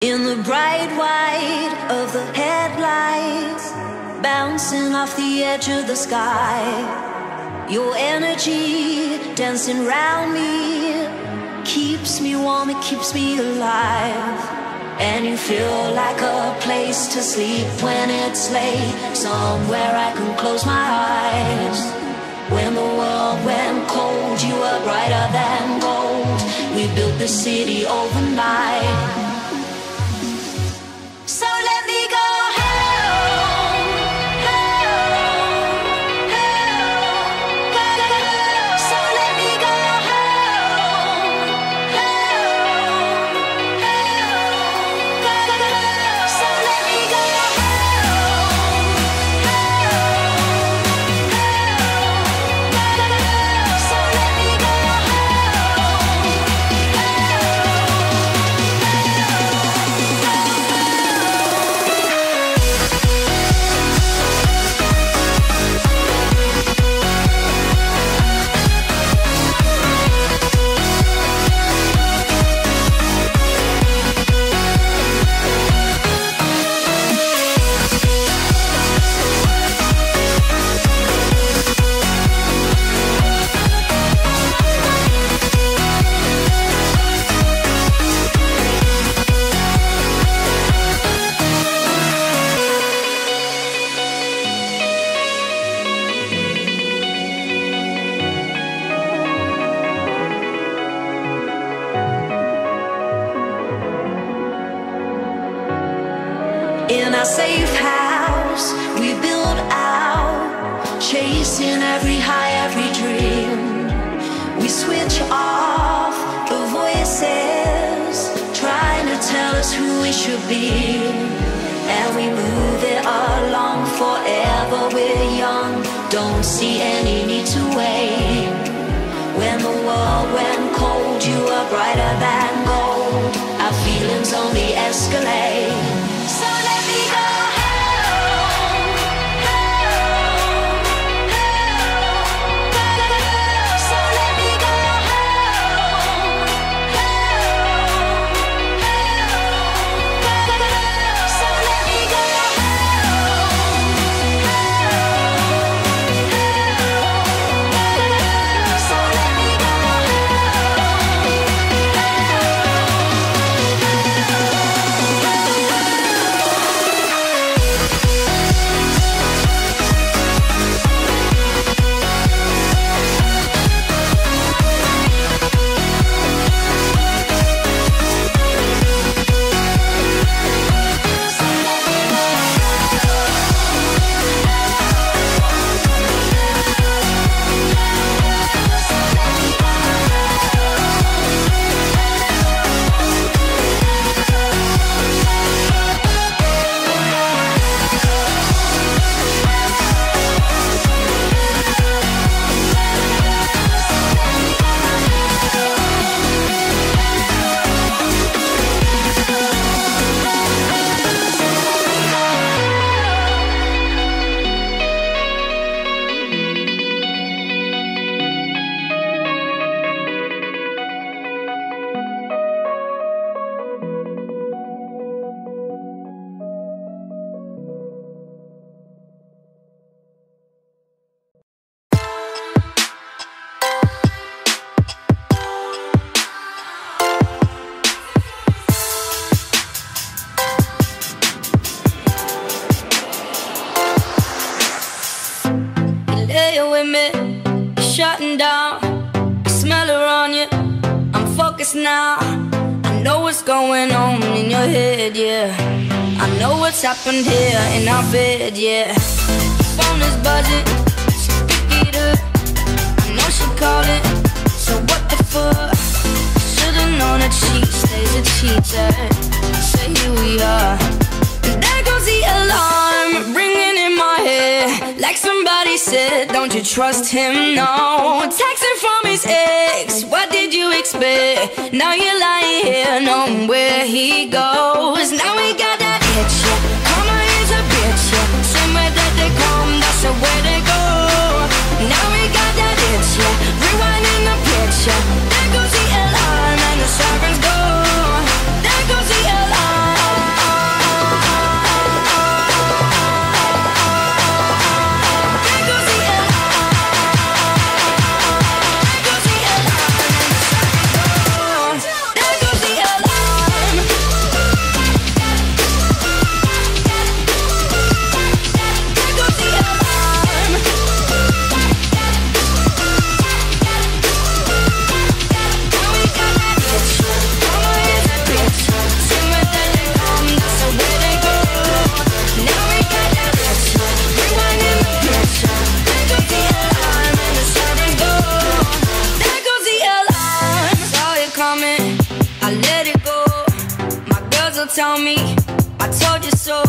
In the bright white of the headlights, bouncing off the edge of the sky, your energy dancing round me keeps me warm, it keeps me alive. And you feel like a place to sleep when it's late, somewhere I can close my eyes. When the world went cold, you were brighter than gold. We built the city overnight. So let me go home, home, home, home. So let me go home, home, home, home. So let me go home, home, home. So let me go in our safe house, we build out, chasing every high, every dream. We switch off the voices, trying to tell us who we should be. And we move it along forever, we're young, don't see any need to wait. When the world went cold, you were brighter than gold. Our feelings only escalate. So let me go home, home, home, home. So let me go home, home, home, home. So let me go home, home, home. So let me go with me, you're shutting down. I smell her on you, I'm focused now. I know what's going on in your head, yeah. I know what's happened here in our bed, yeah. Phone is buzzing, so pick it up. I know she called it, so what the fuck? Should've known that she stays a cheater. So here we are, and there goes the alarm ringing in my head. Like somebody said, don't you trust him, no. Texting from his ex, what did you expect? Now you're lying here, knowing where he goes. Now we got that itch, yeah. Karma is a bitch, yeah. Same way that they come, that's the way they go. Now we got that itch, yeah. Rewinding the picture. There goes the alarm and the sirens go. There goes the alarm. tell me I told you so.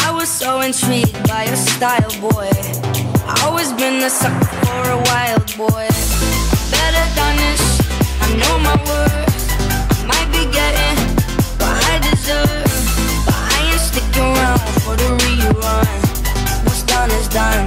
I was so intrigued by your style, boy. I always been the sucker for a wild boy. Better than this, I know my worth. I might be getting what I deserve, but I ain't sticking around for the rerun. What's done is done.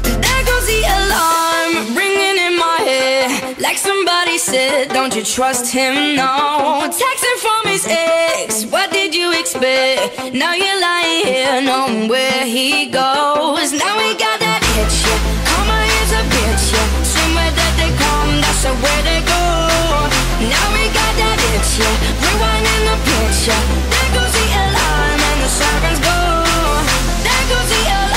And there goes the alarm, ringing in my head. Like somebody said, don't you trust him? No. Texting from his ex, what did you expect? Now you're lying here, knowing where he goes. Now we got that itch, yeah. Karma is a bitch, yeah. Somewhere that they come, that's where they go. Now we got that itch, yeah. Rewinding the picture. There goes the alarm and the sirens go. There goes the alarm.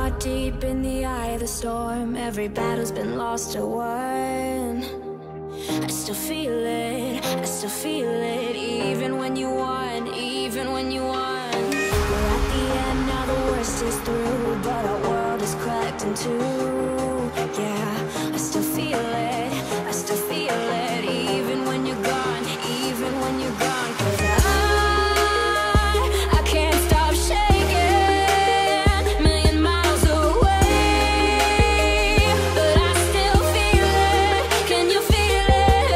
Heart deep in the eye of the storm, every battle's been lost or won. I still feel it, I still feel it, even when you won, even when you won. We're at the end now, the worst is through, but our world is cracked in two. Yeah, I still feel it, I still feel it, even when you're gone, even when you're gone. 'Cause I can't stop shaking, million miles away, but I still feel it. Can you feel it?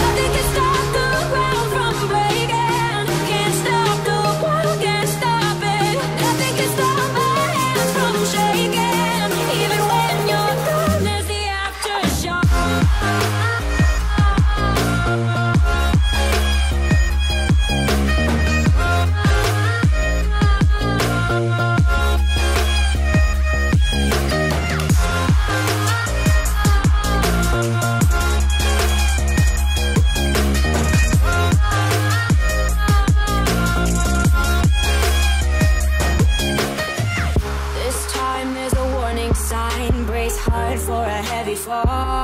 Nothing can stop the ground from breaking. Can't stop the world, can't stop it. Nothing can stop my hands from shaking. Even when you're gone, there's the aftershock. This time there's a warning sign. Brace hard for a heavy fall.